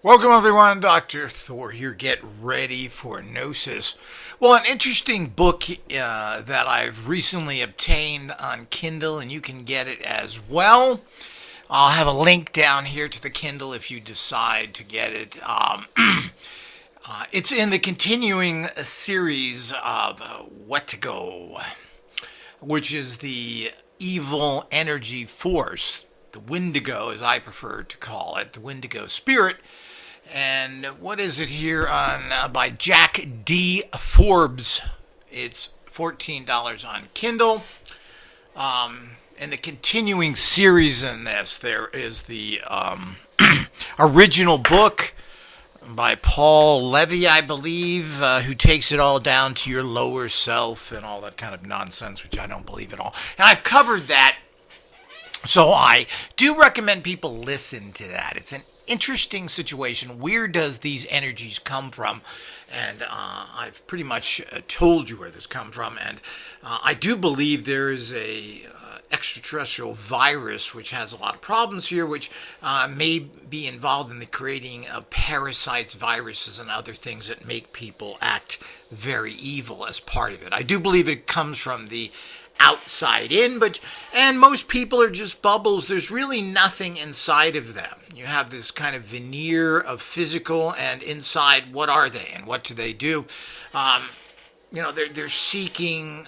Welcome everyone, Dr. Thor here. Get ready for Gnosis. Well, an interesting book that I've recently obtained on Kindle, and you can get it as well. I'll have a link down here to the Kindle if you decide to get it. It's in the continuing series of Wetiko, which is the evil energy force, the Wendigo, as I prefer to call it, the Wendigo spirit. And what is it here on by Jack D. Forbes? It's $14 on Kindle. And the continuing series in this, there is the original book by Paul Levy, I believe, who takes it all down to your lower self and all that kind of nonsense, which I don't believe at all. And I've covered that, so I do recommend people listen to that. It's an interesting situation. Where does these energies come from? And I've pretty much told you where this comes from. And I do believe there is a extraterrestrial virus which has a lot of problems here, which may be involved in the creating of parasites, viruses, and other things that make people act very evil as part of it. I do believe it comes from the outside in, and most people are just bubbles. There's really nothing inside of them. You have this kind of veneer of physical, and inside, what are they and what do they do? They're seeking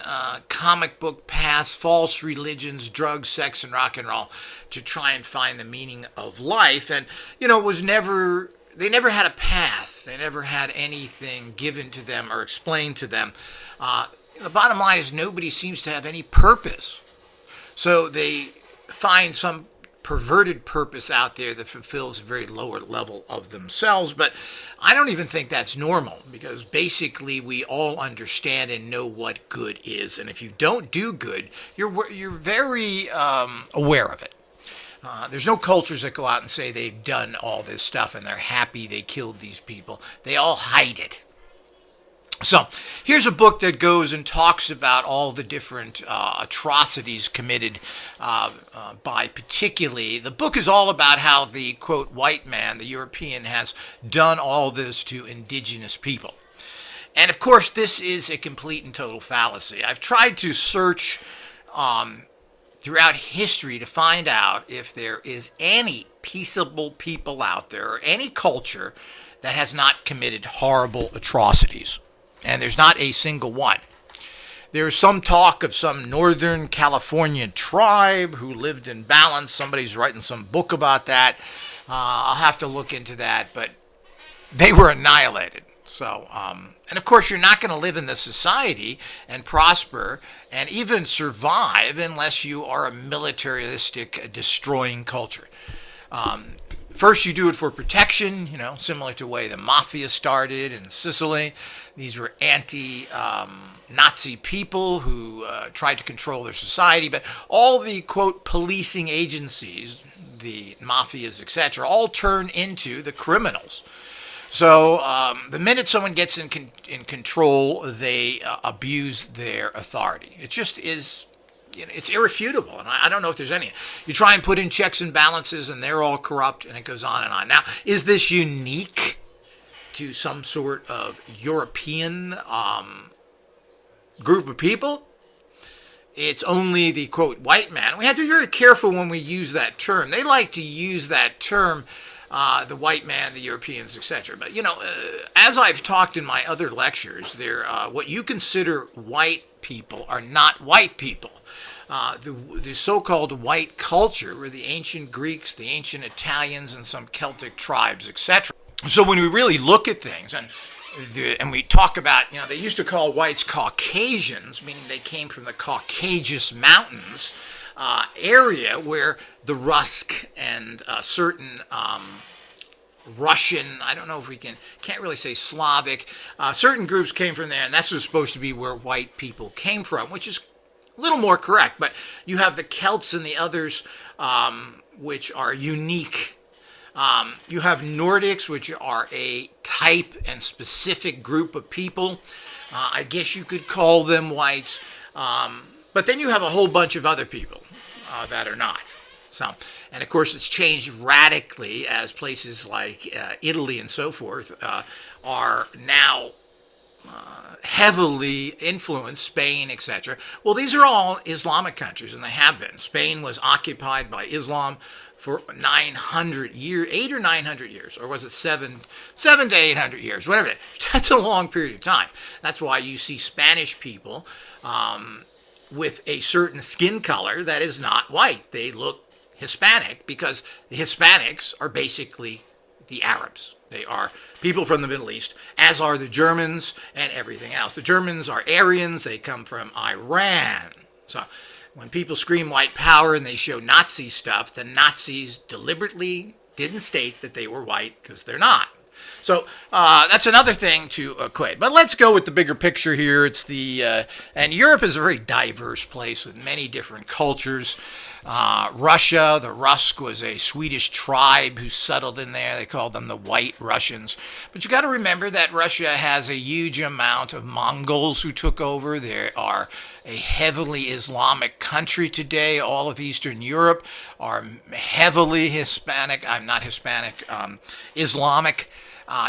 comic book paths, false religions, drugs, sex, and rock and roll to try and find the meaning of life. And they never had a path. They never had anything given to them or explained to them. The bottom line is nobody seems to have any purpose. So they find some perverted purpose out there that fulfills a very lower level of themselves. But I don't even think that's normal, because basically we all understand and know what good is. And if you don't do good, you're very aware of it. There's no cultures that go out and say they've done all this stuff and they're happy they killed these people. They all hide it. So here's a book that goes and talks about all the different atrocities committed by particularly. The book is all about how the, quote, white man, the European, has done all this to indigenous people. And of course, this is a complete and total fallacy. I've tried to search throughout history to find out if there is any peaceable people out there or any culture that has not committed horrible atrocities. And there's not a single one. There's some talk of some Northern California tribe who lived in balance. Somebody's writing some book about that. I'll have to look into that, but they were annihilated. So, and of course, you're not going to live in this society and prosper and even survive unless you are a militaristic, destroying culture. First, you do it for protection, similar to the way the mafia started in Sicily. These were anti-Nazi people who tried to control their society. But all the, quote, policing agencies, the mafias, etc., all turn into the criminals. So the minute someone gets in control, they abuse their authority. It just is... it's irrefutable, and I don't know if there's any. You try and put in checks and balances, and they're all corrupt, and it goes on and on. Now, is this unique to some sort of European group of people? It's only the, quote, white man. We have to be very careful when we use that term. They like to use that term, the white man, the Europeans, etc. But, as I've talked in my other lectures, what you consider white people are not white people. The so-called white culture were the ancient Greeks, the ancient Italians, and some Celtic tribes, etc. So when we really look at things, and we talk about, they used to call whites Caucasians, meaning they came from the Caucasus Mountains area where the Rusk and certain Russian, I don't know if can't really say Slavic, certain groups came from there, and that's supposed to be where white people came from, which is a little more correct. But you have the Celts and the others, which are unique. You have Nordics, which are a type and specific group of people. I guess you could call them whites. But then you have a whole bunch of other people that are not. So, and of course, it's changed radically as places like Italy and so forth are now heavily influenced, Spain, etc. Well, these are all Islamic countries, and they have been. Spain was occupied by Islam for 900 years, 800 or 900 years, or was it 7 to 800 years, whatever. That's a long period of time. That's why you see Spanish people with a certain skin color that is not white. They look Hispanic because the Hispanics are basically the Arabs. They are people from the Middle East, as are the Germans and everything else. The Germans are Aryans. They come from Iran. So when people scream white power and they show Nazi stuff, the Nazis deliberately didn't state that they were white because they're not. So that's another thing to equate. But let's go with the bigger picture here. It's and Europe is a very diverse place with many different cultures. Russia, the Rusk was a Swedish tribe who settled in there. They called them the White Russians. But you got to remember that Russia has a huge amount of Mongols who took over. There are a heavily Islamic country today. All of Eastern Europe are heavily Hispanic. I'm not Hispanic, Islamic.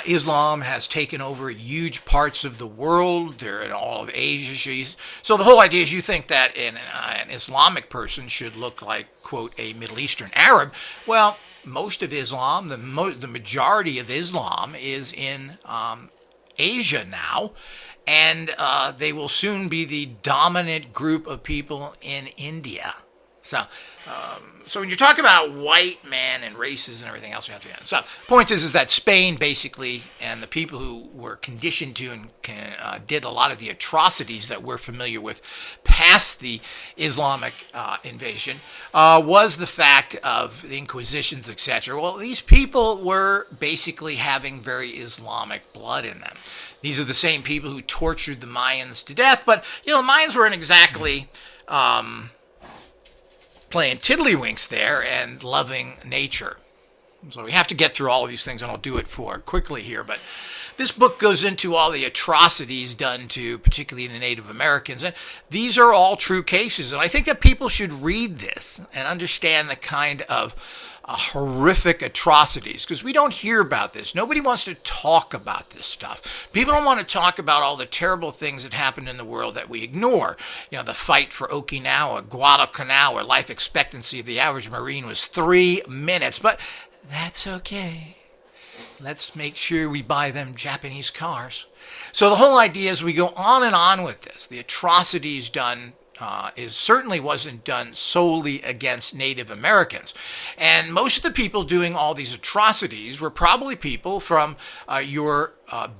Islam has taken over huge parts of the world. They're in all of Asia. So the whole idea is you think that an Islamic person should look like, quote, a Middle Eastern Arab. Well, most of Islam, the majority of Islam is in Asia now. And they will soon be the dominant group of people in India. So when you talk about white men and races and everything else, you have to get. So the point is that Spain basically, and the people who were conditioned to and did a lot of the atrocities that we're familiar with past the Islamic invasion, was the fact of the Inquisitions, etc. Well, these people were basically having very Islamic blood in them. These are the same people who tortured the Mayans to death, but the Mayans weren't exactly playing tiddlywinks there and loving nature. So we have to get through all of these things, and I'll do it quickly here. But this book goes into all the atrocities done to particularly the Native Americans, and these are all true cases. And I think that people should read this and understand the kind of horrific atrocities, because we don't hear about this. Nobody wants to talk about this stuff. People don't want to talk about all the terrible things that happen in the world that we ignore. The fight for Okinawa, Guadalcanal, where life expectancy of the average Marine was 3 minutes. But that's okay. Let's make sure we buy them Japanese cars. So the whole idea is we go on and on with this. The atrocities done certainly wasn't done solely against Native Americans. And most of the people doing all these atrocities were probably people from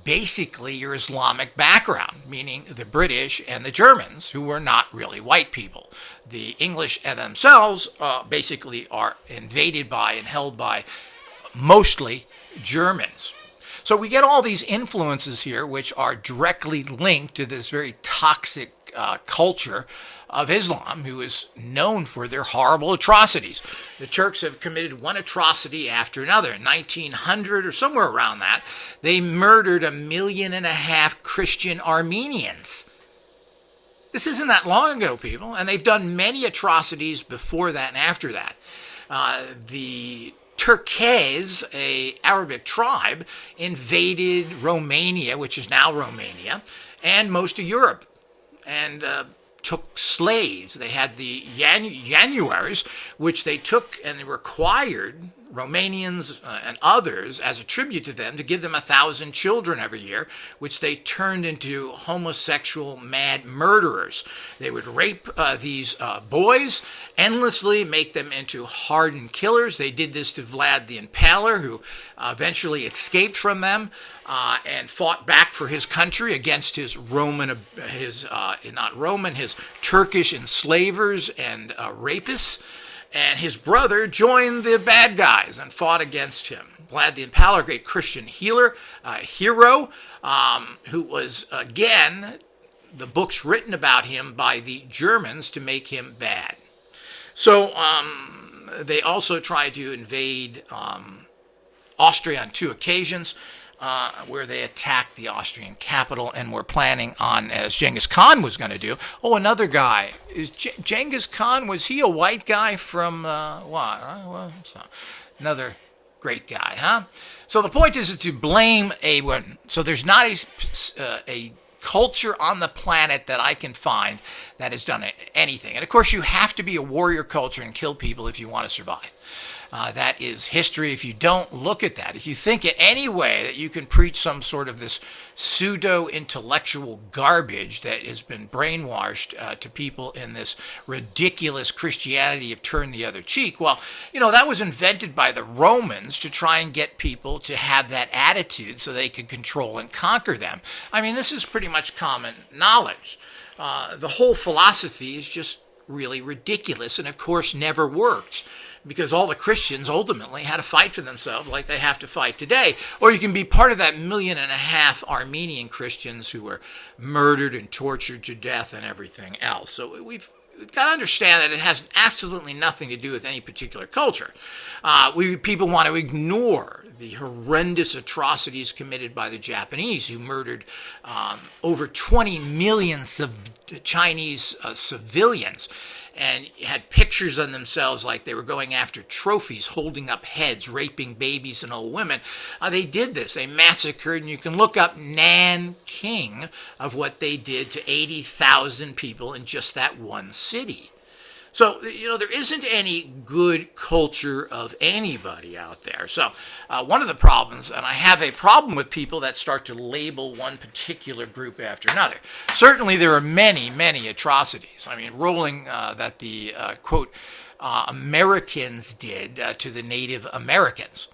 basically your Islamic background, meaning the British and the Germans, who were not really white people. The English and themselves basically are invaded by and held by mostly Germans. So we get all these influences here which are directly linked to this very toxic culture of Islam, who is known for their horrible atrocities. The Turks have committed one atrocity after another. In 1900 or somewhere around that, they murdered 1.5 million Christian Armenians. This isn't that long ago, people, and they've done many atrocities before that and after that. The Turkes, a Arabic tribe, invaded Romania, which is now Romania, and most of Europe, and took slaves. They had the Januaries, which they took and they required Romanians and others as a tribute to them to give them 1,000 children every year, which they turned into homosexual mad murderers. They would rape these boys endlessly, make them into hardened killers. They did this to Vlad the Impaler, who eventually escaped from them and fought back for his country against his his Turkish enslavers and rapists. And his brother joined the bad guys and fought against him. Vlad the Impaler, a great Christian hero, who was, again, the books written about him by the Germans to make him bad. So they also tried to invade Austria on 2 occasions. where they attacked the Austrian capital and were planning on, as Genghis Khan was going to do. Oh, another guy. Is Genghis Khan, was he a white guy from what? Another great guy, huh? So the point is to blame so there's not a culture on the planet that I can find that has done anything. And of course, you have to be a warrior culture and kill people if you want to survive. That is history. If you don't look at that, if you think in any way that you can preach some sort of this pseudo-intellectual garbage that has been brainwashed to people in this ridiculous Christianity of turn the other cheek, well, that was invented by the Romans to try and get people to have that attitude so they could control and conquer them. I mean, this is pretty much common knowledge. The whole philosophy is just really ridiculous and, of course, never worked, because all the Christians ultimately had to fight for themselves like they have to fight today. Or you can be part of that 1.5 million Armenian Christians who were murdered and tortured to death and everything else. So we've got to understand that it has absolutely nothing to do with any particular culture. People want to ignore the horrendous atrocities committed by the Japanese, who murdered over 20 million Chinese civilians, and had pictures of themselves like they were going after trophies, holding up heads, raping babies and old women. They did this. They massacred, and you can look up Nanking of what they did to 80,000 people in just that one city. So, there isn't any good culture of anybody out there. So, one of the problems, and I have a problem with people that start to label one particular group after another. Certainly, there are many, many atrocities. I mean, that the, quote, Americans did to the Native Americans.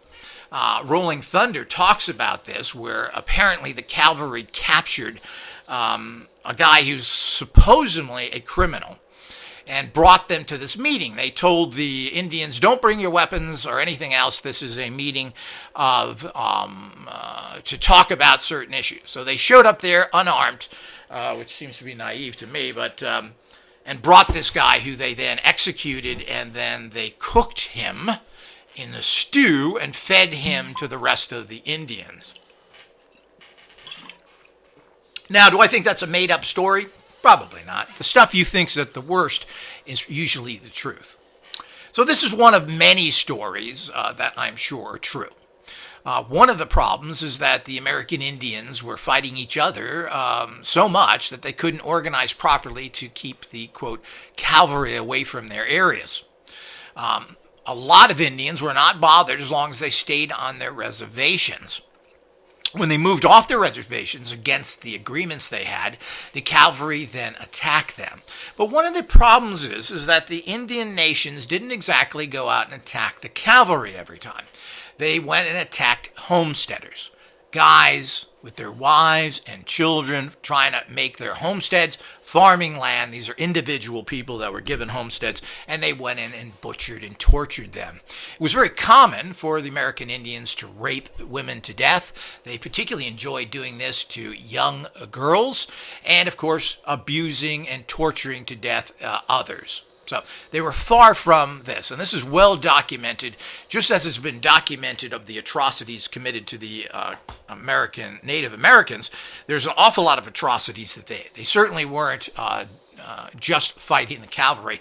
Rolling Thunder talks about this, where apparently the cavalry captured a guy who's supposedly a criminal and brought them to this meeting. They told the Indians, don't bring your weapons or anything else. This is a meeting to talk about certain issues. So they showed up there unarmed, which seems to be naive to me, but and brought this guy who they then executed, and then they cooked him in a stew and fed him to the rest of the Indians. Now, do I think that's a made-up story? Probably not. The stuff you think's at the worst is usually the truth. So this is one of many stories that I'm sure are true. One of the problems is that the American Indians were fighting each other so much that they couldn't organize properly to keep the, quote, cavalry away from their areas. A lot of Indians were not bothered as long as they stayed on their reservations. When they moved off their reservations against the agreements they had, the cavalry then attacked them. But one of the problems is that the Indian nations didn't exactly go out and attack the cavalry every time. They went and attacked homesteaders, guys with their wives and children trying to make their homesteads, farming land. These are individual people that were given homesteads, and they went in and butchered and tortured them. It was very common for the American Indians to rape women to death. They particularly enjoyed doing this to young girls, and of course, abusing and torturing to death others. So they were far from this, and this is well documented, just as it's been documented of the atrocities committed to the Native Americans. There's an awful lot of atrocities that they certainly weren't just fighting the cavalry.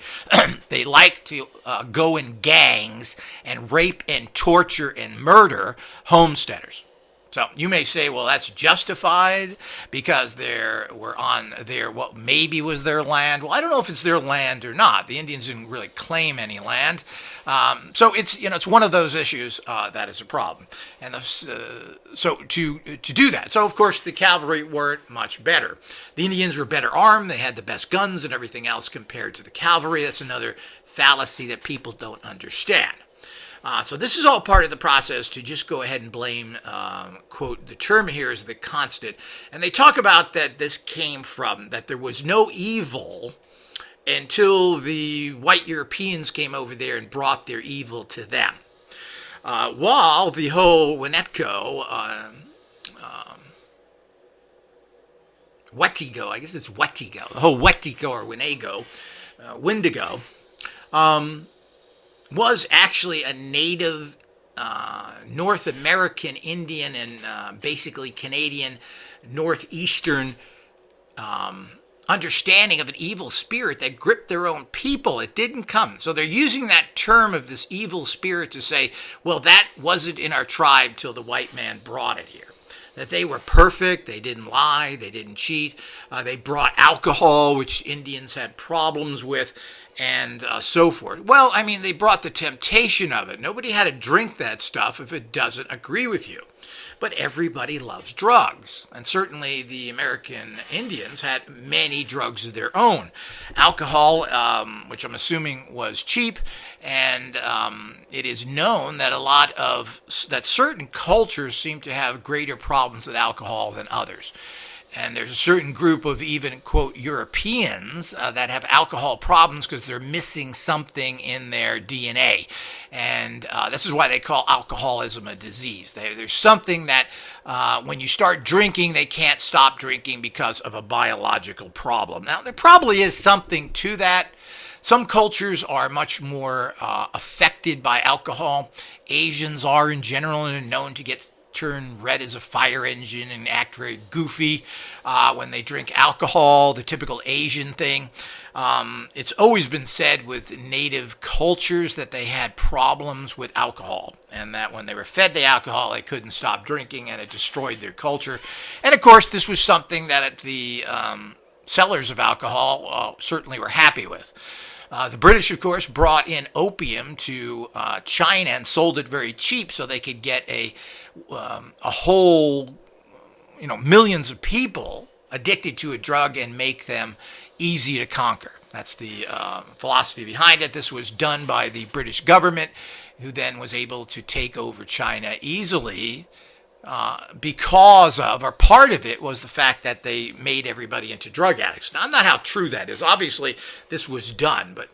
They liked to go in gangs and rape and torture and murder homesteaders. So you may say, well, that's justified because they were on what maybe was their land. Well, I don't know if it's their land or not. The Indians didn't really claim any land. So it's one of those issues that is a problem. And so to do that, so of course the cavalry weren't much better. The Indians were better armed. They had the best guns and everything else compared to the cavalry. That's another fallacy that people don't understand. So this is all part of the process to just go ahead and blame, quote, the term here is the constant. And they talk about that this came from, that there was no evil until the white Europeans came over there and brought their evil to them. While the whole Wetiko, Wetiko, I guess it's Wetiko, the whole Wetiko or Wendigo, was actually a native North American Indian and basically Canadian northeastern understanding of an evil spirit that gripped their own people. It didn't come. So they're using that term of this evil spirit to say, well, that wasn't in our tribe till the white man brought it here. That they were perfect, they didn't lie, they didn't cheat, they brought alcohol, which Indians had problems with, and so forth. Well, I mean, they brought the temptation of it. Nobody had to drink that stuff if it doesn't agree with you. But everybody loves drugs. And certainly the American Indians had many drugs of their own. Alcohol, which I'm assuming was cheap, and it is known that certain cultures seem to have greater problems with alcohol than others. And there's a certain group of even, quote, Europeans that have alcohol problems because they're missing something in their DNA. And this is why they call alcoholism a disease. There's something that when you start drinking, they can't stop drinking because of a biological problem. Now, there probably is something to that. Some cultures are much more affected by alcohol. Asians are in general and are known to turn red as a fire engine and act very goofy when they drink alcohol, the typical Asian thing. It's always been said with native cultures that they had problems with alcohol, and that when they were fed the alcohol, they couldn't stop drinking, and it destroyed their culture. And of course, this was something that the sellers of alcohol certainly were happy with. The British, of course, brought in opium to China and sold it very cheap so they could get a whole, millions of people addicted to a drug and make them easy to conquer. That's the philosophy behind it. This was done by the British government, who then was able to take over China easily because of, or part of it was the fact that they made everybody into drug addicts. Now, not how true that is. Obviously, this was done, but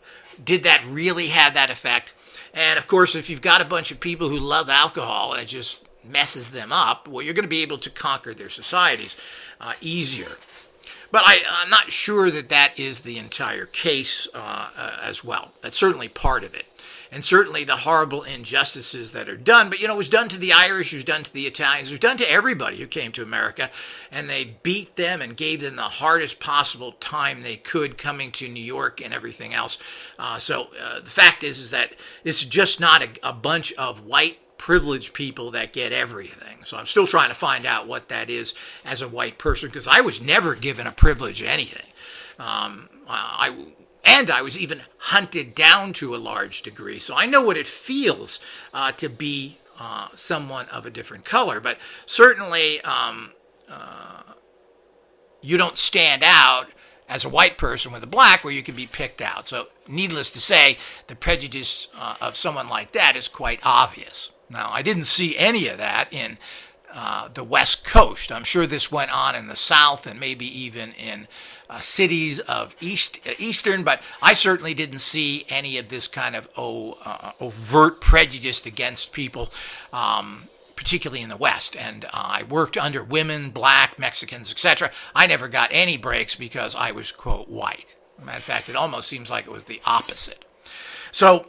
did that really have that effect? And of course, if you've got a bunch of people who love alcohol and it just messes them up, well, you're going to be able to conquer their societies easier. But I'm not sure that is the entire case as well. That's certainly part of it. And certainly the horrible injustices that are done. But, it was done to the Irish, it was done to the Italians, it was done to everybody who came to America. And they beat them and gave them the hardest possible time they could coming to New York and everything else. So the fact is that it's just not a bunch of white privileged people that get everything. So I'm still trying to find out what that is as a white person, because I was never given a privilege of anything. I was even hunted down to a large degree. So I know what it feels to be someone of a different color. But certainly you don't stand out as a white person with a black where you can be picked out. So needless to say, the prejudice of someone like that is quite obvious. Now, I didn't see any of that in the West Coast. I'm sure this went on in the South and maybe even in cities of Eastern, but I certainly didn't see any of this kind of overt prejudice against people, particularly in the West. And I worked under women, black, Mexicans, etc. I never got any breaks because I was, quote, white. As a matter of fact, it almost seems like it was the opposite. So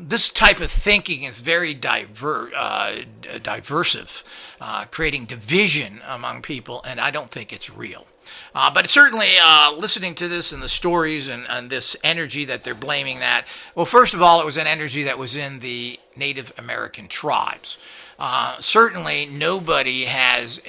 this type of thinking is very diversive, creating division among people, and I don't think it's real. But certainly listening to this and the stories and this energy that they're blaming that, well, first of all, it was an energy that was in the Native American tribes. Certainly nobody has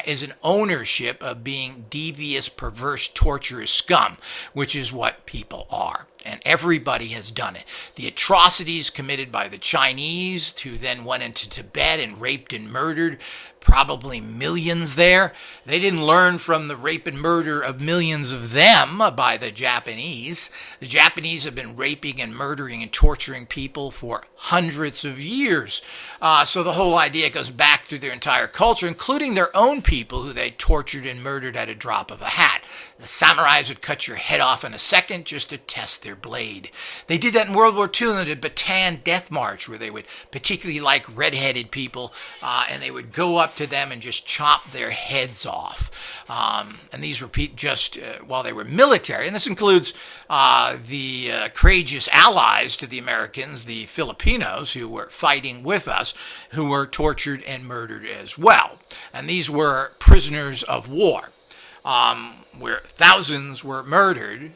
is an ownership of being devious, perverse, torturous scum, which is what people are. And everybody has done it. The atrocities committed by the Chinese, who then went into Tibet and raped and murdered probably millions there. They didn't learn from the rape and murder of millions of them by the Japanese. The Japanese have been raping and murdering and torturing people for hundreds of years. So the whole idea goes back through their entire culture, including their own people who they tortured and murdered at a drop of a hat. The samurais would cut your head off in a second. second just to test their blade. They did that in World War II in the Bataan Death March, where they would particularly like red-headed people, and they would go up to them and just chop their heads off. And these were just while they were military, and this includes the courageous allies to the Americans, the Filipinos, who were fighting with us, who were tortured and murdered as well. And these were prisoners of war, where thousands were murdered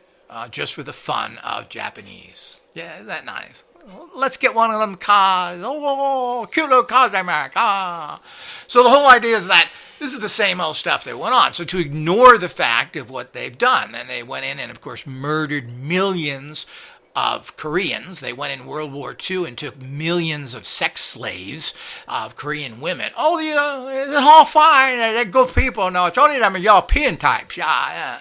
just for the fun of Japanese. Yeah, isn't that nice? Let's get one of them cars. Oh, cute little cars they make. So the whole idea is that this is the same old stuff that went on. So to ignore the fact of what they've done, then they went in and, of course, murdered millions of Koreans. They went in World War II and took millions of sex slaves of Korean women. Oh, it's all fine. They're good people. No, it's only them European types. Yeah.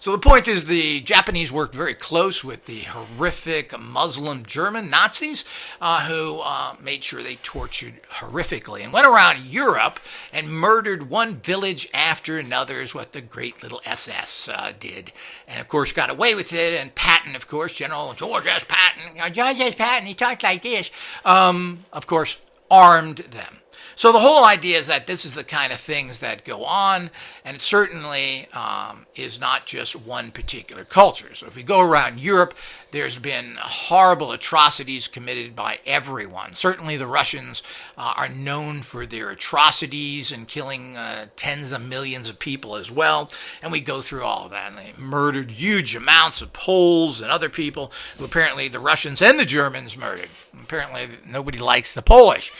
So the point is the Japanese worked very close with the horrific Muslim German Nazis who made sure they tortured horrifically and went around Europe and murdered one village after another is what the great little SS did. And, of course, got away with it. And Patton, of course, General George S. Patton, he talks like this, of course, armed them. So the whole idea is that this is the kind of things that go on, and it certainly is not just one particular culture. So if we go around Europe, there's been horrible atrocities committed by everyone. Certainly the Russians are known for their atrocities and killing tens of millions of people as well, and we go through all of that. And they murdered huge amounts of Poles and other people who apparently the Russians and the Germans murdered. Apparently nobody likes the Polish.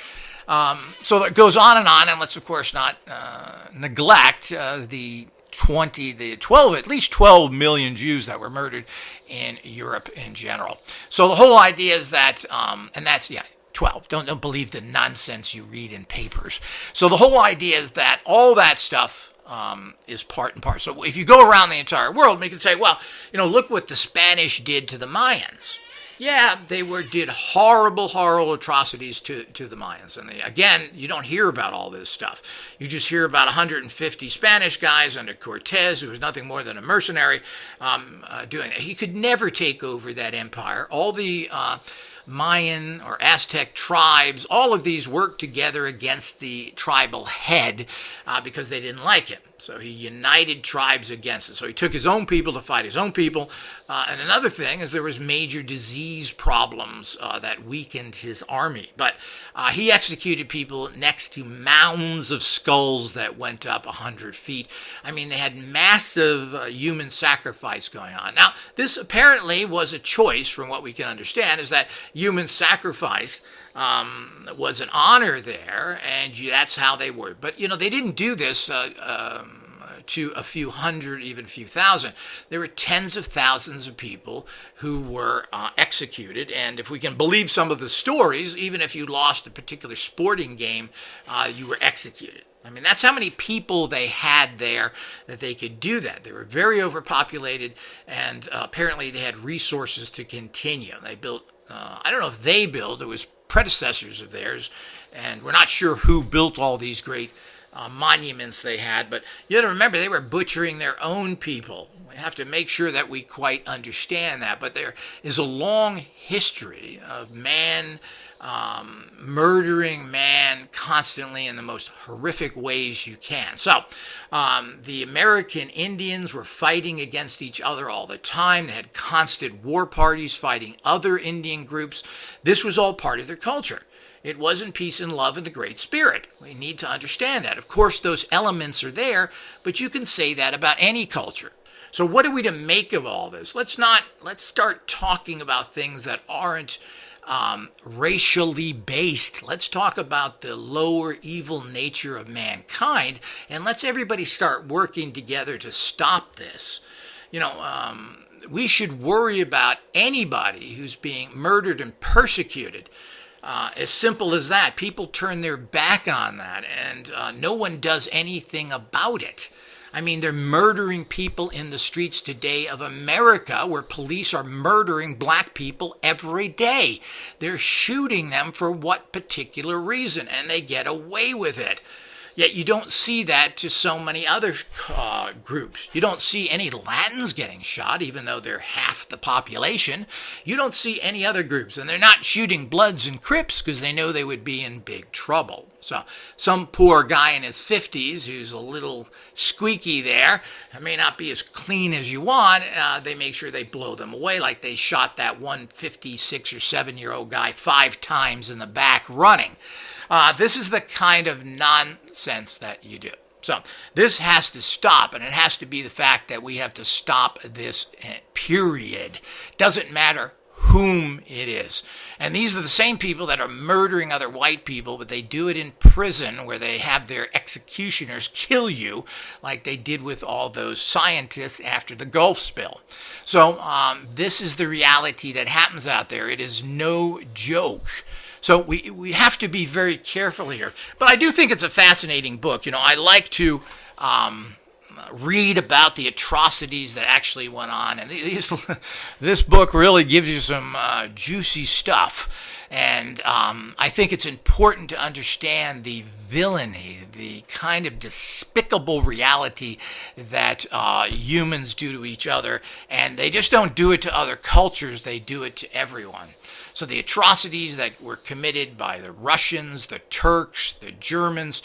So it goes on, and let's of course not neglect at least 12 million Jews that were murdered in Europe in general. So the whole idea is that, and that's 12. Don't believe the nonsense you read in papers. So the whole idea is that all that stuff is part and part. So if you go around the entire world, we can say, well, look what the Spanish did to the Mayans. Yeah, they did horrible atrocities to the Mayans. And again, you don't hear about all this stuff. You just hear about 150 Spanish guys under Cortez, who was nothing more than a mercenary, doing it. He could never take over that empire. All the Mayan or Aztec tribes, all of these worked together against the tribal head because they didn't like him. So he united tribes against it. So he took his own people to fight his own people. And another thing is there was major disease problems that weakened his army. But he executed people next to mounds of skulls that went up 100 feet. I mean, they had massive human sacrifice going on. Now, this apparently was a choice, from what we can understand, is that human sacrifice was an honor there, and that's how they were. But, they didn't do this to a few hundred, even a few thousand. There were tens of thousands of people who were executed, and if we can believe some of the stories, even if you lost a particular sporting game, you were executed. I mean, that's how many people they had there that they could do that. They were very overpopulated, and apparently they had resources to continue. They built, I don't know if they built, it was predecessors of theirs, and we're not sure who built all these great monuments they had, but you have to remember they were butchering their own people. We have to make sure that we quite understand that, but there is a long history of man murdering man constantly in the most horrific ways you can. So the American Indians were fighting against each other all the time. They had constant war parties fighting other Indian groups. This was all part of their culture. It wasn't peace and love and the Great Spirit. We need to understand that. Of course, those elements are there, but you can say that about any culture. So what are we to make of all this? Let's start talking about things that aren't racially based. Let's talk about the lower evil nature of mankind, and let's everybody start working together to stop this. We should worry about anybody who's being murdered and persecuted. As simple as that. People turn their back on that, and no one does anything about it. I mean, they're murdering people in the streets today of America, where police are murdering black people every day. They're shooting them for what particular reason, and they get away with it. Yet you don't see that to so many other groups. You don't see any Latins getting shot, even though they're half the population. You don't see any other groups, and they're not shooting Bloods and Crips because they know they would be in big trouble. So some poor guy in his 50s who's a little squeaky there, it may not be as clean as you want, they make sure they blow them away, like they shot that one 56 or 7-year-old guy 5 times in the back running. This is the kind of nonsense that you do. So this has to stop, and it has to be the fact that we have to stop this, period. Doesn't matter whom it is. And these are the same people that are murdering other white people, but they do it in prison where they have their executioners kill you like they did with all those scientists after the Gulf spill. So this is the reality that happens out there. It is no joke. So we have to be very careful here. But I do think it's a fascinating book. You know, I like to read about the atrocities that actually went on. And this book really gives you some juicy stuff. And I think it's important to understand the villainy, the kind of despicable reality that humans do to each other. And they just don't do it to other cultures, they do it to everyone. So the atrocities that were committed by the Russians, the Turks, the Germans,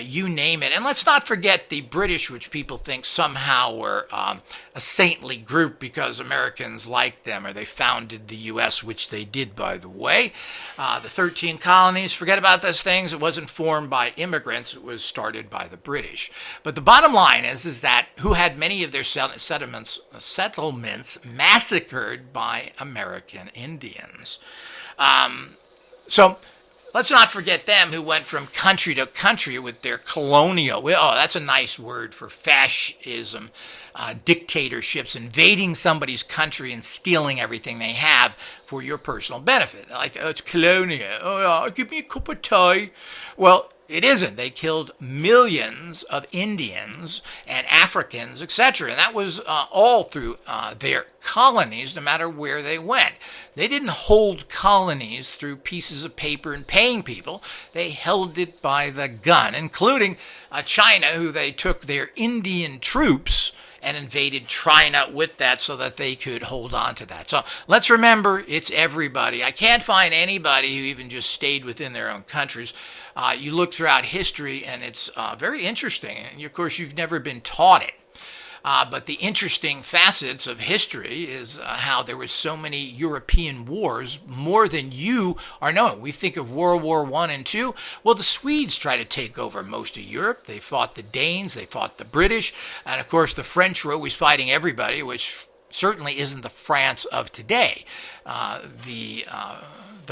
you name it. And let's not forget the British, which people think somehow were a saintly group because Americans liked them, or they founded the U.S., which they did, by the way. The 13 colonies, forget about those things. It wasn't formed by immigrants. It was started by the British. But the bottom line is that who had many of their settlements massacred by American Indians. So let's not forget them who went from country to country with their colonial, that's a nice word for fascism, dictatorships, invading somebody's country and stealing everything they have for your personal benefit. Like, it's colonial. Give me a cup of tea. Well, it isn't. They killed millions of Indians and Africans, etc. And that was all through their colonies, no matter where they went. They didn't hold colonies through pieces of paper and paying people. They held it by the gun, including China, who they took their Indian troops and invaded China with that so that they could hold on to that. So let's remember, it's everybody. I can't find anybody who even just stayed within their own countries. You look throughout history, and it's very interesting. And of course, you've never been taught it. But the interesting facets of history is how there were so many European wars, more than you are knowing. We think of World War I and II. Well, the Swedes tried to take over most of Europe. They fought the Danes, they fought the British, and of course the French were always fighting everybody, which certainly isn't the France of today. The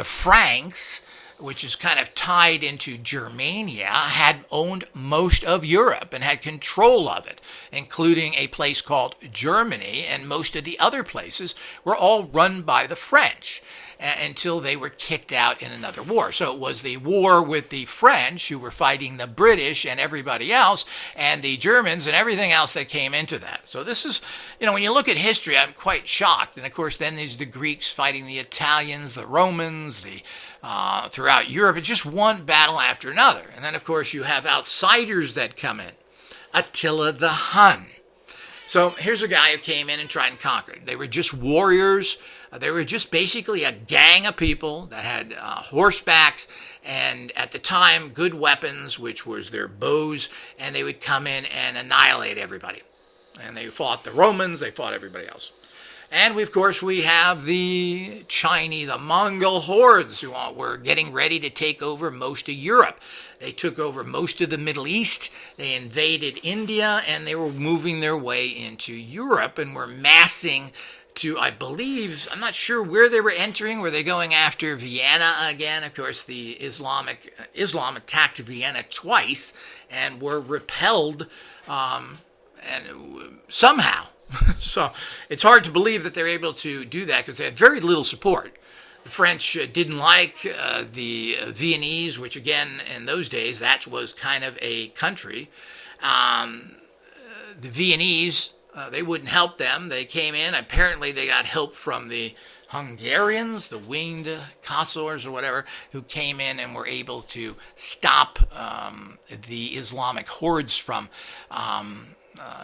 Franks, which is kind of tied into Germania, had owned most of Europe and had control of it, including a place called Germany, and most of the other places were all run by the French until they were kicked out in another war. So it was the war with the French, who were fighting the British and everybody else, and the Germans and everything else that came into that. So this is, when you look at history, I'm quite shocked. And of course, then there's the Greeks fighting the Italians, the Romans, throughout Europe. It's just one battle after another. And then, of course, you have outsiders that come in. Attila the Hun. So here's a guy who came in and tried and conquered. They were just warriors. They were just basically a gang of people that had horsebacks and, at the time, good weapons, which was their bows, and they would come in and annihilate everybody. And they fought the Romans, they fought everybody else. And, of course, we have the Chinese, the Mongol hordes who were getting ready to take over most of Europe. They took over most of the Middle East, they invaded India, and they were moving their way into Europe and were massing to, I believe, I'm not sure where they were entering. Were they going after Vienna again? Of course, the Islam attacked Vienna twice and were repelled and somehow. So it's hard to believe that they're able to do that because they had very little support. The French didn't like the Viennese, which again, in those days, that was kind of a country. The Viennese, they wouldn't help them. They came in. Apparently, they got help from the Hungarians, the winged Kossors or whatever, who came in and were able to stop the Islamic hordes from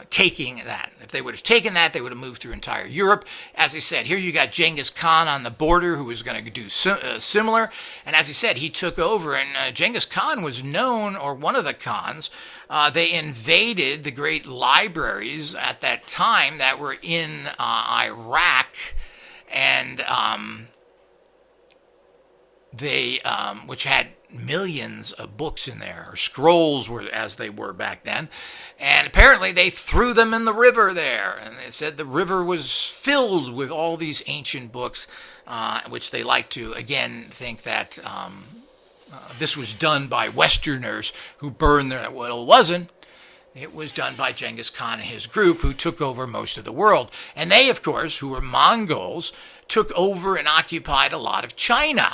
taking that. If they would have taken that, they would have moved through entire Europe. As I said, here you got Genghis Khan on the border who was going to do similar. And as I said, he took over, and Genghis Khan was known, or one of the Khans, they invaded the great libraries at that time that were in Iraq, and which had millions of books in there, or scrolls were as they were back then, and apparently they threw them in the river there, and they said the river was filled with all these ancient books, which they like to again think that this was done by Westerners who burned their. Well, it wasn't. It was done by Genghis Khan and his group, who took over most of the world. And they, of course, who were Mongols, took over and occupied a lot of China.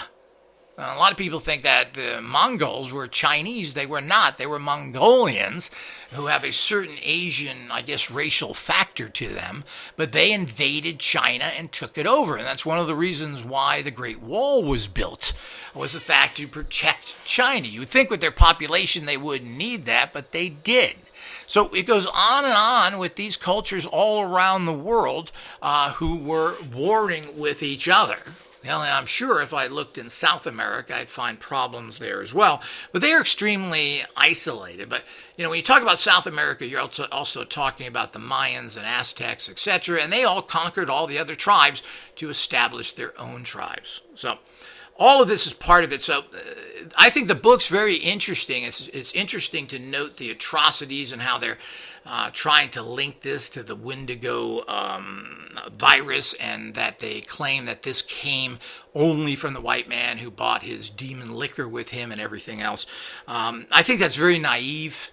A lot of people think that the Mongols were Chinese. They were not. They were Mongolians who have a certain Asian, I guess, racial factor to them. But they invaded China and took it over. And that's one of the reasons why the Great Wall was built, was the fact to protect China. You would think with their population they wouldn't need that, but they did. So it goes on and on with these cultures all around the world who were warring with each other. Now, I'm sure if I looked in South America, I'd find problems there as well. But they are extremely isolated. But, when you talk about South America, you're also talking about the Mayans and Aztecs, etc. And they all conquered all the other tribes to establish their own tribes. So all of this is part of it. So I think the book's very interesting. It's interesting to note the atrocities and how they're trying to link this to the Wendigo virus, and that they claim that this came only from the white man who bought his demon liquor with him and everything else. I think that's very naive.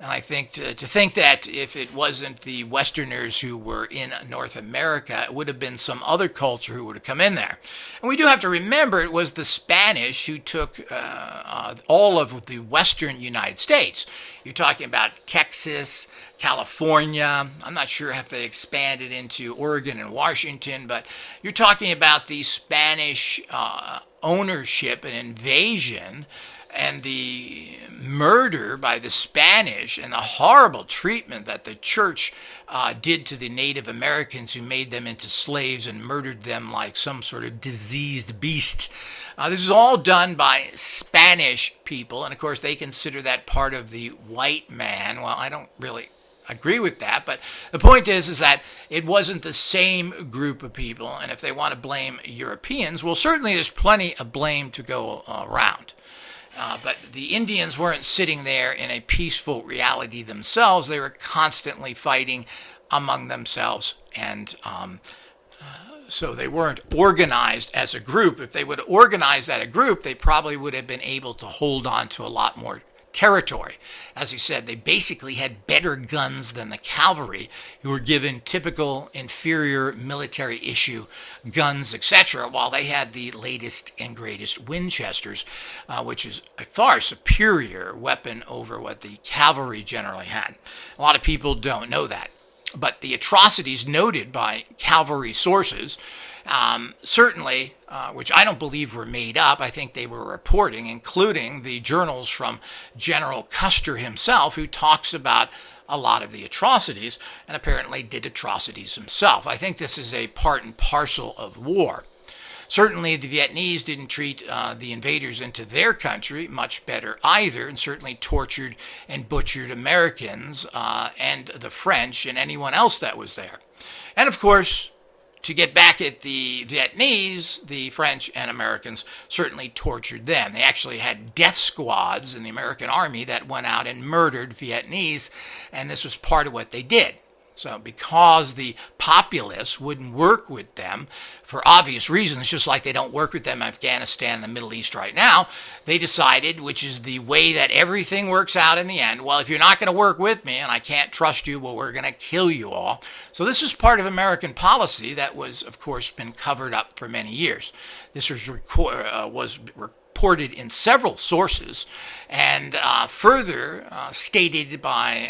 And I think to think that if it wasn't the Westerners who were in North America, it would have been some other culture who would have come in there. And we do have to remember it was the Spanish who took all of the western United States. You're talking about Texas, California. I'm not sure if they expanded into Oregon and Washington, but you're talking about the Spanish ownership and invasion, and the murder by the Spanish, and the horrible treatment that the church did to the Native Americans, who made them into slaves and murdered them like some sort of diseased beast. This is all done by Spanish people, and of course they consider that part of the white man. Well, I don't really agree with that, but the point is that it wasn't the same group of people, and if they want to blame Europeans, well, certainly there's plenty of blame to go around. But the Indians weren't sitting there in a peaceful reality themselves. They were constantly fighting among themselves, and so they weren't organized as a group. If they would have organized as a group, they probably would have been able to hold on to a lot more territory. As he said, they basically had better guns than the cavalry, who were given typical inferior military issue guns, etc., while they had the latest and greatest Winchesters, which is a far superior weapon over what the cavalry generally had. A lot of people don't know that. But the atrocities noted by cavalry sources, certainly, which I don't believe were made up, I think they were reporting, including the journals from General Custer himself, who talks about a lot of the atrocities, and apparently did atrocities himself. I think this is a part and parcel of war. Certainly, the Vietnamese didn't treat the invaders into their country much better either, and certainly tortured and butchered Americans and the French and anyone else that was there. And of course, to get back at the Vietnamese, the French and Americans certainly tortured them. They actually had death squads in the American army that went out and murdered Vietnamese, and this was part of what they did. So because the populace wouldn't work with them for obvious reasons, just like they don't work with them in Afghanistan and the Middle East right now, they decided, which is the way that everything works out in the end, well, if you're not going to work with me and I can't trust you, well, we're going to kill you all. So this is part of American policy that was, of course, been covered up for many years. This was reported in several sources, and further stated by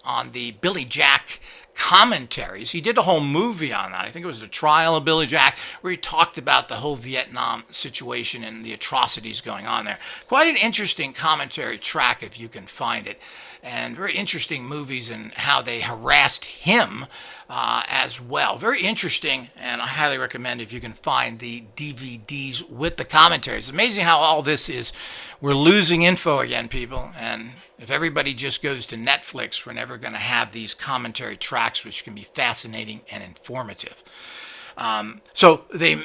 on the Billy Jack commentaries. He did a whole movie on that. I think it was The Trial of Billy Jack, where he talked about the whole Vietnam situation and the atrocities going on there. Quite an interesting commentary track if you can find it. And very interesting movies and how they harassed him as well. Very interesting, and I highly recommend if you can find the DVDs with the commentaries. It's amazing how all this is. We're losing info again, people, and if everybody just goes to Netflix, we're never going to have these commentary tracks, which can be fascinating and informative. So they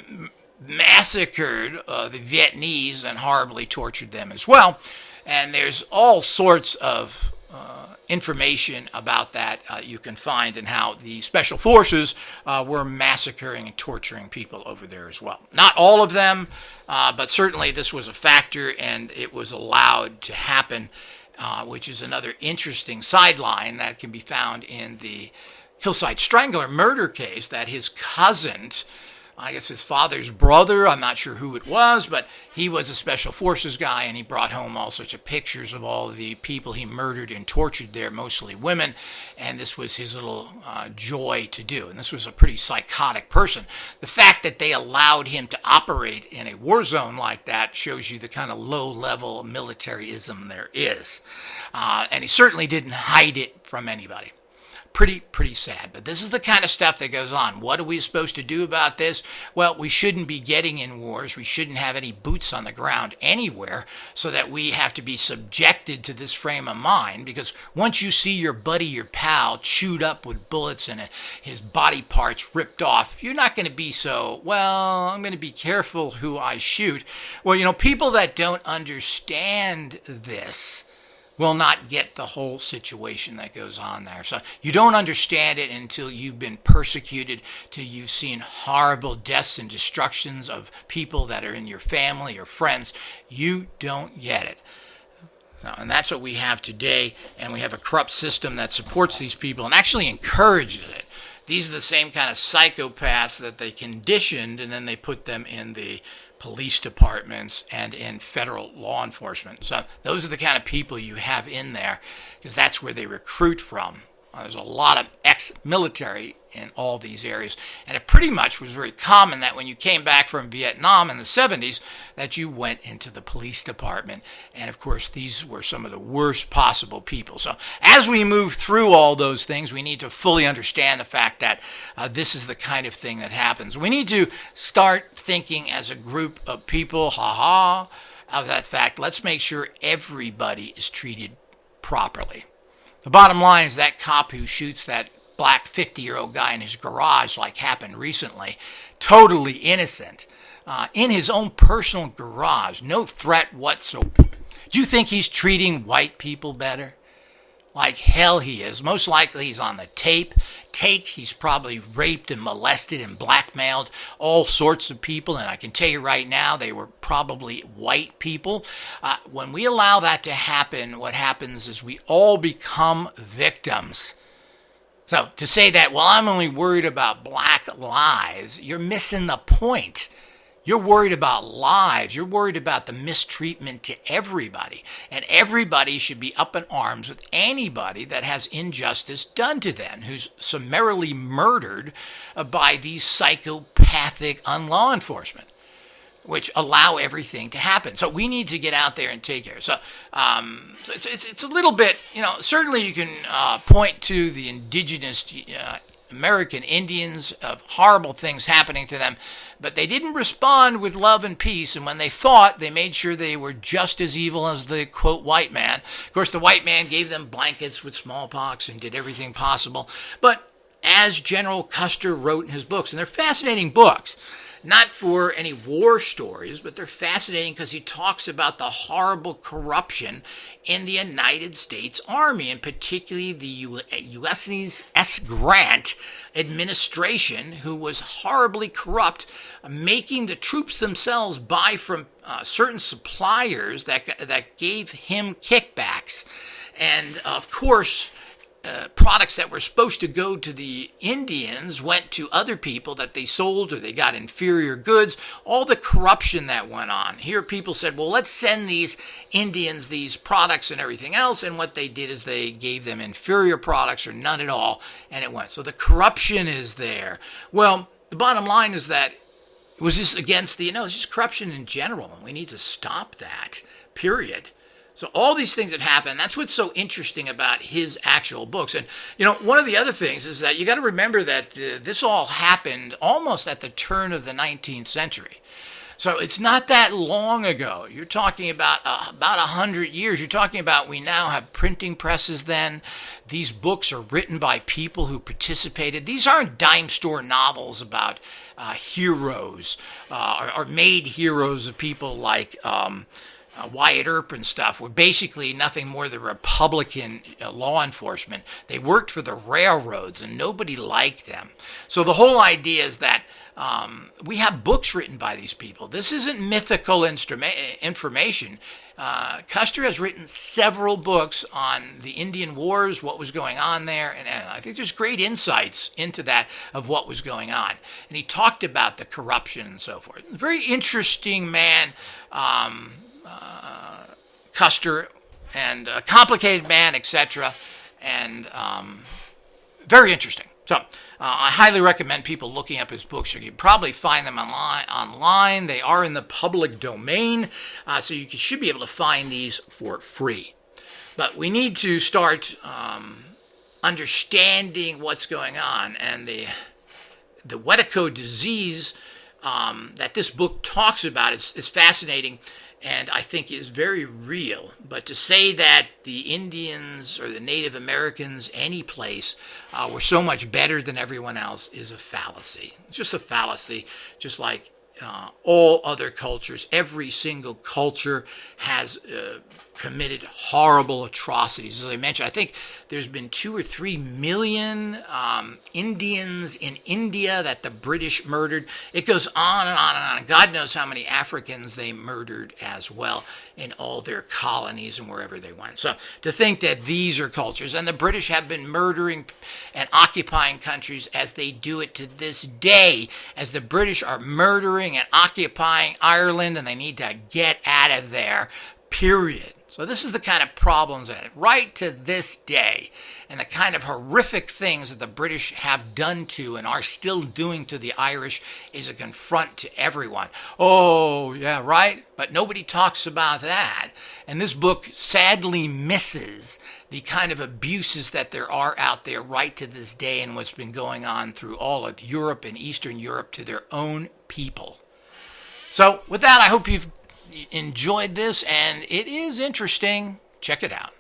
massacred the Vietnamese and horribly tortured them as well. And there's all sorts of information about that you can find, and how the special forces were massacring and torturing people over there as well. Not all of them, but certainly this was a factor, and it was allowed to happen, which is another interesting sideline that can be found in the Hillside Strangler murder case, that his cousin, I guess his father's brother, I'm not sure who it was, but he was a special forces guy, and he brought home all sorts of pictures of all the people he murdered and tortured there, mostly women, and this was his little joy to do. And this was a pretty psychotic person. The fact that they allowed him to operate in a war zone like that shows you the kind of low-level militarism there is. And he certainly didn't hide it from anybody. Pretty sad. But this is the kind of stuff that goes on. What are we supposed to do about this? Well, we shouldn't be getting in wars. We shouldn't have any boots on the ground anywhere, so that we have to be subjected to this frame of mind. Because once you see your buddy, your pal, chewed up with bullets and his body parts ripped off, you're not going to be so, well, I'm going to be careful who I shoot. Well, people that don't understand this will not get the whole situation that goes on there. So you don't understand it until you've been persecuted, till you've seen horrible deaths and destructions of people that are in your family or friends. You don't get it. And that's what we have today, and we have a corrupt system that supports these people and actually encourages it. These are the same kind of psychopaths that they conditioned, and then they put them in the police departments and in federal law enforcement. So those are the kind of people you have in there, because that's where they recruit from. There's a lot of ex-military in all these areas, and it pretty much was very common that when you came back from Vietnam in the 70s, that you went into the police department. And of course, these were some of the worst possible people. So as we move through all those things, we need to fully understand the fact that this is the kind of thing that happens. We need to start thinking as a group of people, of that fact, let's make sure everybody is treated properly. The bottom line is that cop who shoots that black 50-year-old guy in his garage, like happened recently, totally innocent, in his own personal garage, no threat whatsoever. Do you think he's treating white people better? Like hell he is. Most likely he's on the take. He's probably raped and molested and blackmailed all sorts of people. And I can tell you right now, they were probably white people. When we allow that to happen, what happens is we all become victims. So to say that, well, I'm only worried about black lives, you're missing the point. You're worried about lives. You're worried about the mistreatment to everybody. And everybody should be up in arms with anybody that has injustice done to them, who's summarily murdered by these psychopathic law enforcement, which allow everything to happen. So we need to get out there and take care. So it's a little bit, certainly you can point to the indigenous American Indians of horrible things happening to them, but they didn't respond with love and peace, and when they fought, they made sure they were just as evil as the, quote, white man. Of course, the white man gave them blankets with smallpox and did everything possible, but as General Custer wrote in his books, and they're fascinating books, not for any war stories, but they're fascinating because he talks about the horrible corruption in the United States Army, and particularly the Ulysses S. Grant administration, who was horribly corrupt, making the troops themselves buy from certain suppliers that gave him kickbacks. And of course, products that were supposed to go to the Indians went to other people that they sold, or they got inferior goods, all the corruption that went on. Here people said, well, let's send these Indians these products and everything else, and what they did is they gave them inferior products or none at all, and it went. So the corruption is there. Well, the bottom line is that was this against the, it's just corruption in general, and we need to stop that, period. So all these things that happen, that's what's so interesting about his actual books. And, one of the other things is that you got to remember that this all happened almost at the turn of the 19th century. So it's not that long ago. You're talking about 100 years. You're talking about we now have printing presses then. These books are written by people who participated. These aren't dime store novels about heroes or made heroes of people like Wyatt Earp and stuff were basically nothing more than Republican law enforcement. They worked for the railroads and nobody liked them. So the whole idea is that we have books written by these people. This isn't mythical information. Custer has written several books on the Indian Wars, what was going on there, and I think there's great insights into that of what was going on. And he talked about the corruption and so forth. Very interesting man. Custer, and a complicated man, etc., and very interesting. So I highly recommend people looking up his books. You can probably find them online. They are in the public domain, so you should be able to find these for free. But we need to start understanding what's going on, and the Wetiko disease that this book talks about is fascinating. And I think is very real. But to say that the Indians or the Native Americans, any place, were so much better than everyone else is a fallacy. It's just a fallacy, just like all other cultures. Every single culture has committed horrible atrocities. As I mentioned, I think there's been 2 or 3 million Indians in India that the British murdered. It goes on and on and on. God knows how many Africans they murdered as well in all their colonies and wherever they went. So to think that these are cultures, and the British have been murdering and occupying countries as they do it to this day, as the British are murdering and occupying Ireland, and they need to get out of there, period. So this is the kind of problems that right to this day, and the kind of horrific things that the British have done to and are still doing to the Irish is a confront to everyone. Oh, yeah, right? But nobody talks about that. And this book sadly misses the kind of abuses that there are out there right to this day and what's been going on through all of Europe and Eastern Europe to their own people. So with that, I hope you've enjoyed this, and it is interesting. Check it out.